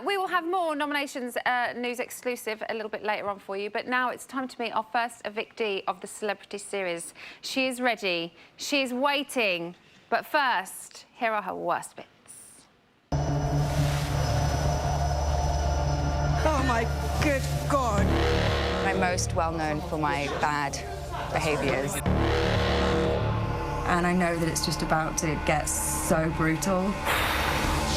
We will have more nominations, news exclusive a little bit later on for you, but now it's time to meet our first evictee of the Celebrity Series. She is ready, she is waiting, but first, here are her worst bits. Oh my good God. I'm most well known for my bad behaviours. And I know that it's just about to get so brutal.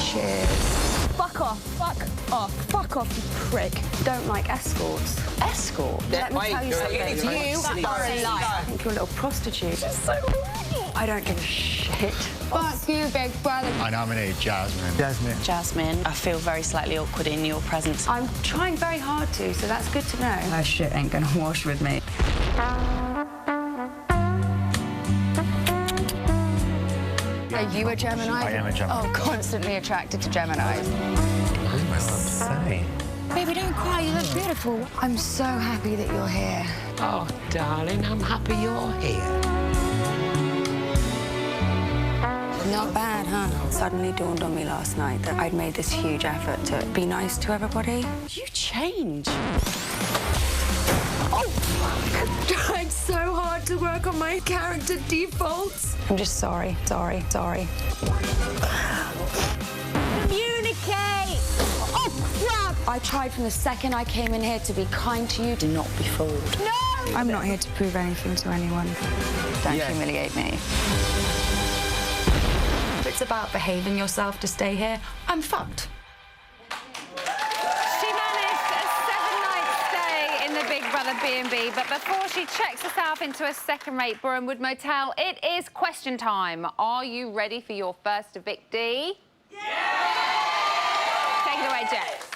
Cheers. Fuck off, fuck off, fuck off, you prick. Don't like escorts. Escort? Let me tell you something. You are a liar. I think you're a little prostitute. So I don't give a shit. fuck you, big brother. I nominate Jasmine. Jasmine, I feel very slightly awkward in your presence. I'm trying very hard to, so that's good to know. Her shit ain't gonna wash with me. Are you a Gemini? I am a Gemini. Oh, constantly attracted to Geminis. What am I saying? Baby, don't cry, you look beautiful. I'm so happy that you're here. Oh, darling, I'm happy you're here. Not bad, huh? Suddenly dawned on me last night that I'd made this huge effort to be nice to everybody. You change. Oh, fuck. Trying so hard to work on my character defaults. I'm just sorry. Communicate! Oh, crap! I tried from the second I came in here to be kind to you. Do not be fooled. No! I'm not here to prove anything to anyone. Don't humiliate me. If it's about behaving yourself to stay here, I'm fucked. She managed a 7-night stay in the Big Brother B&B, but before she checks herself into a second-rate Bournemouth motel, it is question time. Are you ready for your first evictee? Yeah! Take it away, Jess.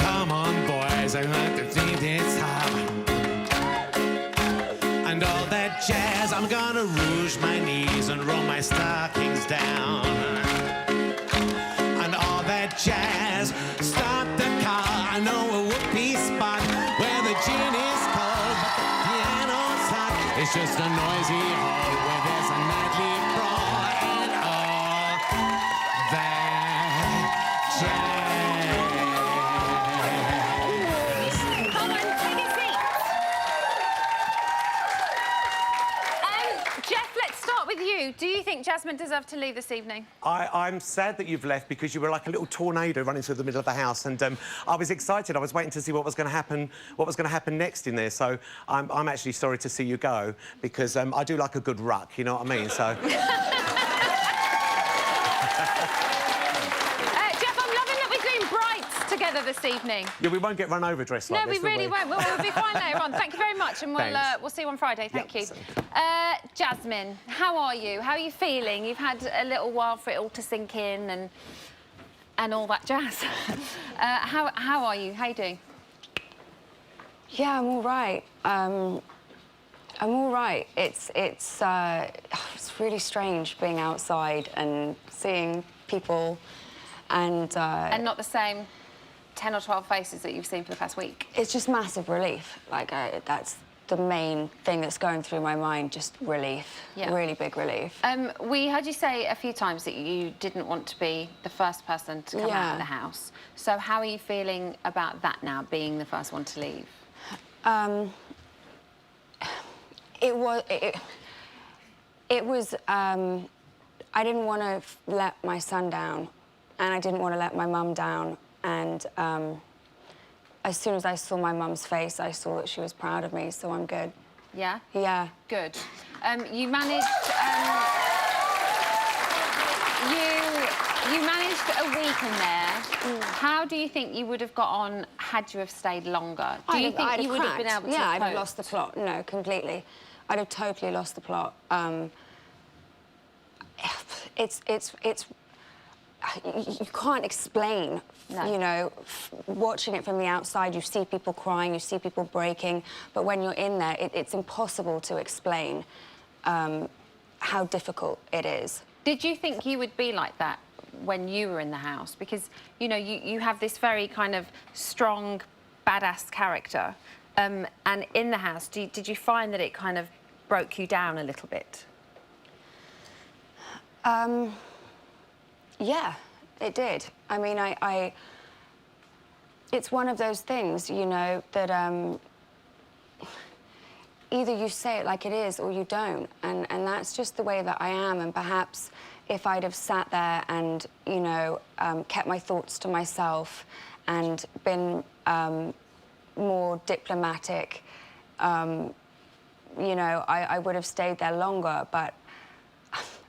Come on, boys, I want to see this hard. And all that jazz, I'm gonna rouge my knees and roll my stockings down. And all that jazz, stop the car, I know a whoopee spot where the gin is cold, but the piano's hot. It's just a noisy hall where there's a nightly brawl and all that jazz. Come on, take a seat. Jeff, let's start with you. Do you think Jasmine deserved to leave this evening? I'm sad that you've left because you were like a little tornado running through the middle of the house, and I was excited. I was waiting to see what was going to happen next in there. So I'm actually sorry to see you go because I do like a good ruck. You know what I mean? So. Jeff, I'm loving that we're doing brights together this evening. Yeah, we won't get run over dressed like No, this, we really won't. We'll be fine later on. Thank you very much, and we'll see you on Friday. Thank you. Jasmine, how are you? How are you feeling? You've had a little while for it all to sink in and all that jazz. How are you? How are you doing? Yeah, I'm all right. I'm all right. It's really strange being outside and seeing people and not the same 10 or 12 faces that you've seen for the past week. It's just massive relief. Like, that's the main thing that's going through my mind, just relief. Yeah. Really big relief. We heard you say a few times that you didn't want to be the first person to come out of the house. So how are you feeling about that now, being the first one to leave? It was, I didn't want to let my son down, and I didn't want to let my mum down, and as soon as I saw my mum's face, I saw that she was proud of me, so I'm good. Yeah? Yeah. Good. You managed... you managed a week in there. How do you think you would have got on had you have stayed longer? Do you think you would have been able to Yeah, I'd have cope? lost the plot. No, completely. I'd have totally lost the plot. You can't explain, you know, watching it from the outside, you see people crying, you see people breaking, but when you're in there, it's impossible to explain how difficult it is. Did you think you would be like that when you were in the house? Because, you know, you have this very kind of strong, badass character, and in the house, did you find that it kind of broke you down a little bit? Yeah, It did. I mean, it's one of those things, you know, that either you say it like it is or you don't, and that's just the way that I am. And perhaps if I'd have sat there and, you know, kept my thoughts to myself and been more diplomatic, you know, I would have stayed there longer, but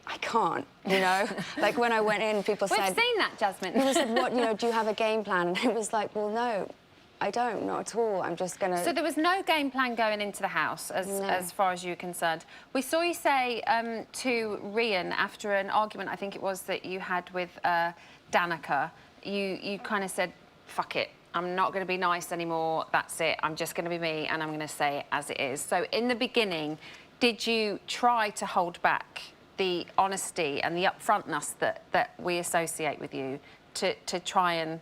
I can't, you know? Like, when I went in, people said... We've seen that, Jasmine. People said, what, you know, do you have a game plan? And it was like, well, no, I don't, not at all. I'm just gonna... So there was no game plan going into the house, as far as you're concerned. We saw you say to Rian, after an argument, I think it was, that you had with Danica, you kind of said, fuck it, I'm not going to be nice anymore, that's it, I'm just going to be me, and I'm going to say it as it is. So in the beginning, did you try to hold back the honesty and the upfrontness that we associate with you to try and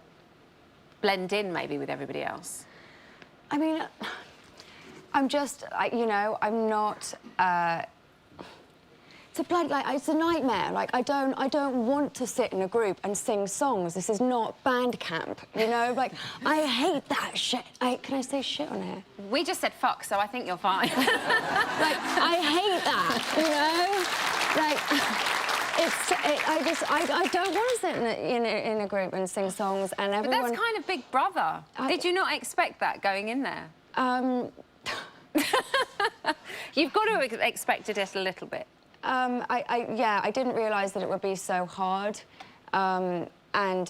blend in maybe with everybody else? I mean, I'm just, you know, I'm not... it's a nightmare. Like, I don't want to sit in a group and sing songs. This is not band camp, you know? Like, I hate that shit. Can I say shit on here? We just said fuck, so I think you're fine. Like, I hate that, you know? Like, I don't want to sit in a group and sing songs, and everyone... But that's kind of Big Brother. Did you not expect that going in there? You've got to have expected it a little bit. Yeah, I didn't realise that it would be so hard. And,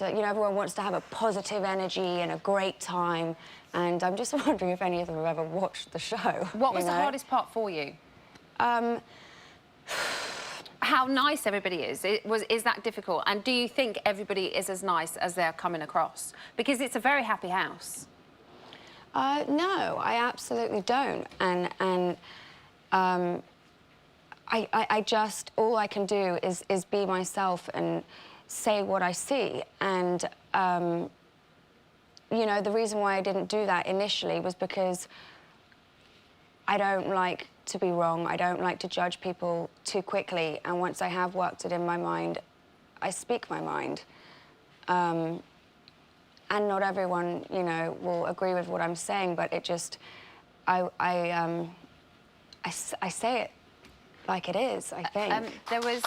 you know, everyone wants to have a positive energy and a great time. And I'm just wondering if any of them have ever watched the show. What was the hardest part for you? How nice everybody is. Is that difficult? And do you think everybody is as nice as they're coming across? Because it's a very happy house. No, I absolutely don't. And I just, all I can do is be myself and say what I see. And, you know, the reason why I didn't do that initially was because I don't like to be wrong. I don't like to judge people too quickly. And once I have worked it in my mind, I speak my mind. And not everyone, you know, will agree with what I'm saying, but it just, I say it like it is, I think. There was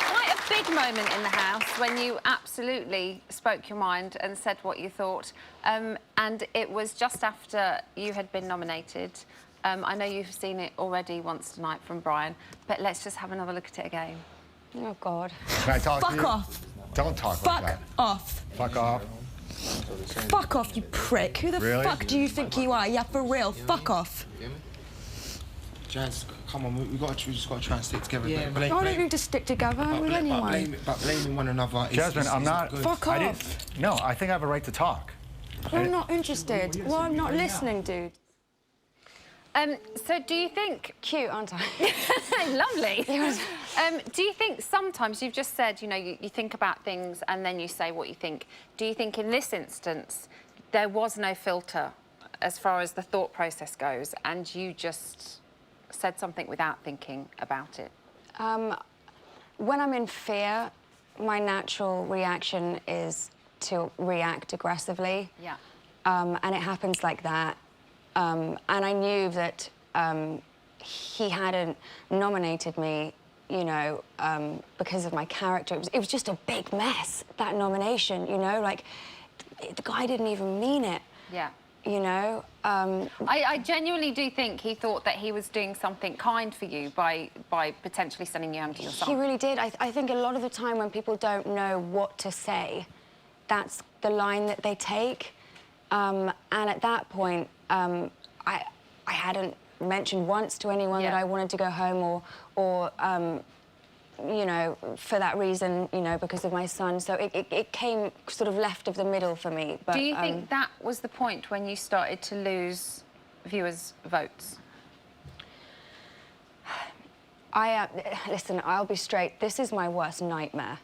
quite a big moment in the house when you absolutely spoke your mind and said what you thought. And it was just after you had been nominated. I know you've seen it already once tonight from Brian, but let's just have another look at it again. Oh, God. Can I talk to you? Fuck off. Don't talk like that. Fuck off. Fuck off. Fuck off, you prick. Who the Really? fuck do you think you are? Yeah, for real. Fuck off. Jazz, come on, we just got to try and stick together. I don't need to stick together with anyone. But blaming one another Jasmine, I'm not... Fuck off. No, I think I have a right to talk. I'm not interested. Well, I'm not listening, dude. So do you think... Cute, aren't I? Lovely. Do you think sometimes, you've just said, you know, you think about things and then you say what you think. Do you think in this instance there was no filter as far as the thought process goes and you just said something without thinking about it? When I'm in fear, my natural reaction is to react aggressively. Yeah. And it happens like that. And I knew that he hadn't nominated me, you know, because of my character. It was just a big mess, that nomination, you know? Like, the guy didn't even mean it. Yeah. You know? I genuinely do think he thought that he was doing something kind for you by potentially sending you home to your son. He really did. I think a lot of the time when people don't know what to say, that's the line that they take. And at that point, I hadn't mentioned once to anyone that I wanted to go home or you know, for that reason, you know, because of my son. So it came sort of left of the middle for me. But, do you think that was the point when you started to lose viewers' votes? Listen, I'll be straight. This is my worst nightmare.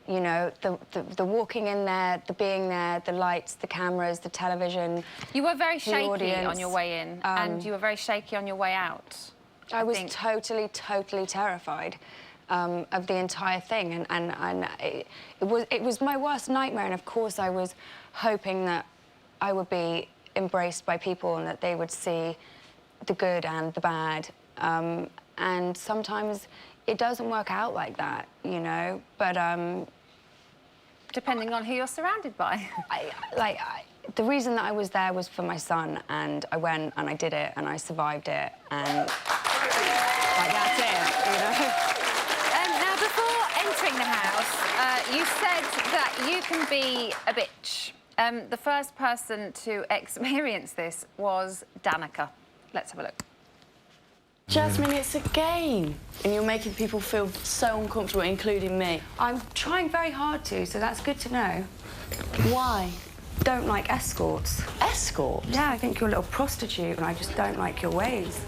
You know, the walking in there, the being there, the lights, the cameras, the television. You were very shaky audience. on your way in, and you were very shaky on your way out. I was totally, totally terrified. of the entire thing, and it was my worst nightmare. And of course, I was hoping that I would be embraced by people and that they would see the good and the bad. And sometimes it doesn't work out like that, you know. But depending on who you're surrounded by. The reason that I was there was for my son, and I went and I did it and I survived it, and like that's it, you know. Now, before entering the house, you said that you can be a bitch. The first person to experience this was Danica. Let's have a look. Jasmine, it's a game. And you're making people feel so uncomfortable, including me. I'm trying very hard to, so that's good to know. Why? Don't like escorts. Escorts? Yeah, I think you're a little prostitute, and I just don't like your ways.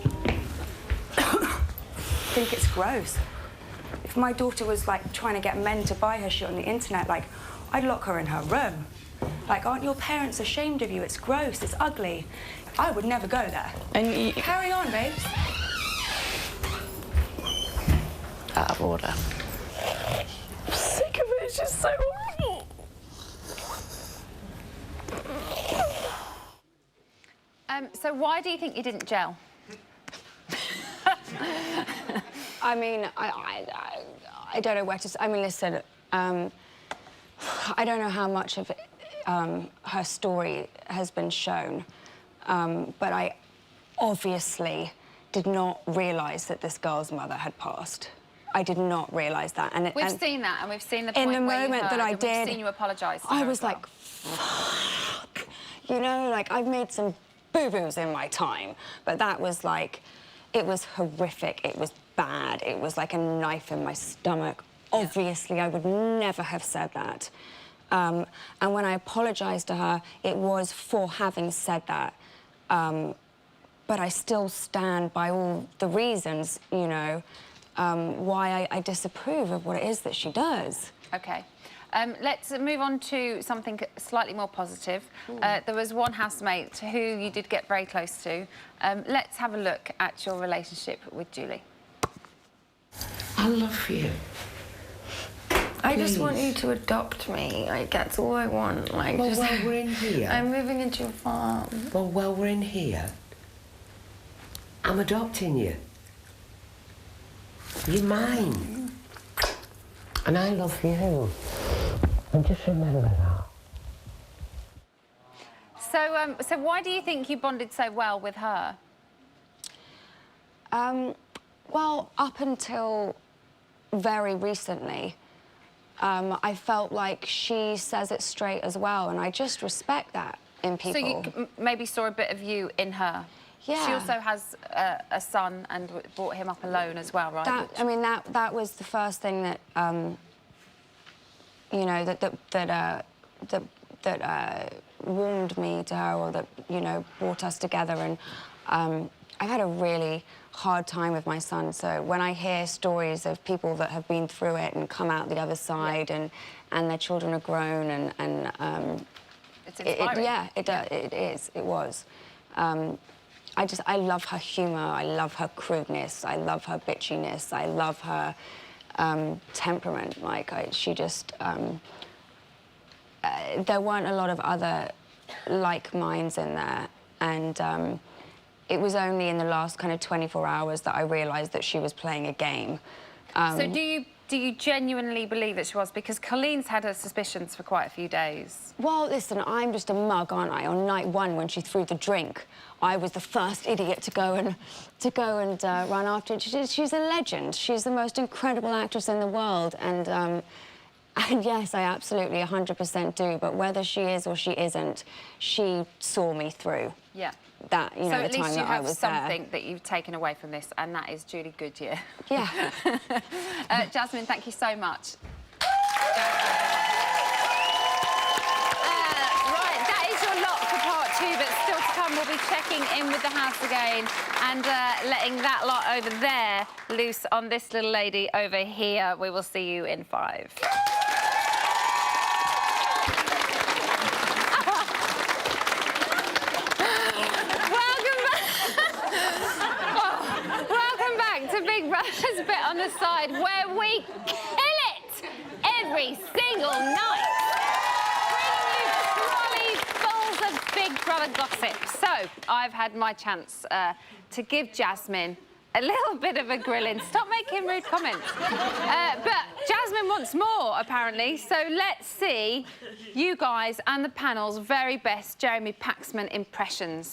I think it's gross. If my daughter was, like, trying to get men to buy her shit on the internet, like, I'd lock her in her room. Like, aren't your parents ashamed of you? It's gross, it's ugly. I would never go there. And you... Carry on, babes. Out of order. I'm sick of it, it's just so horrible. So why do you think you didn't gel? I mean, I don't know where to... I mean, listen, I don't know how much of it, her story has been shown, but I obviously did not realise that this girl's mother had passed. I did not realise that. And we've seen that, and we've seen the in point the where moment you heard, that I and did, we've seen you apologise to I her was as well. like, fuck. You know, like, I've made some boo-boos in my time, but that was like, it was horrific, it was bad, it was like a knife in my stomach. Yeah. Obviously, I would never have said that. And when I apologised to her, it was for having said that. But I still stand by all the reasons, you know, why I disapprove of what it is that she does. OK. Let's move on to something slightly more positive. There was one housemate who you did get very close to. Let's have a look at your relationship with Julie. I love you. I just want you to adopt me. Like, that's all I want. Like, Well, just... while we're in here... I'm moving into a farm. Well, while we're in here, I'm adopting you. You're mine. And I love you. And just remember that. So why do you think you bonded so well with her? Well, up until very recently, I felt like she says it straight as well, and I just respect that in people. So you maybe saw a bit of you in her? Yeah. She also has a son and brought him up alone as well, right? I mean, that was the first thing that, you know, that warmed me to her, or that, you know, brought us together. And I've had a really hard time with my son, so when I hear stories of people that have been through it and come out the other side, and their children are grown, and it's inspiring. It was. I love her humour, I love her crudeness, I love her bitchiness, I love her temperament. Like, she just... there weren't a lot of other like minds in there, and it was only in the last kind of 24 hours that I realised that she was playing a game. So do you genuinely believe that she was? Because Colleen's had her suspicions for quite a few days. Well, listen, I'm just a mug, aren't I? On night one, when she threw the drink, I was the first idiot to go and run after her. She's a legend. She's the most incredible actress in the world, and yes, I absolutely 100% do. But whether she is or she isn't, she saw me through. Yeah. That, you know, the time that I was there. So at least you have something that you've taken away from this, and that is Julie Goodyear. Yeah. Jasmine, thank you so much. Right, that is your lot for part 2, but still to come, we'll be checking in with the house again and letting that lot over there loose on this little lady over here. We will see you in 5. Welcome back to Big Big Brother's bit on the side where we kill it every single night. Bringing you trolleys fulls of Big Brother gossip. So, I've had my chance to give Jasmine a little bit of a grilling. Stop making rude comments. But Jasmine wants more, apparently, so let's see you guys and the panel's very best Jeremy Paxman impressions.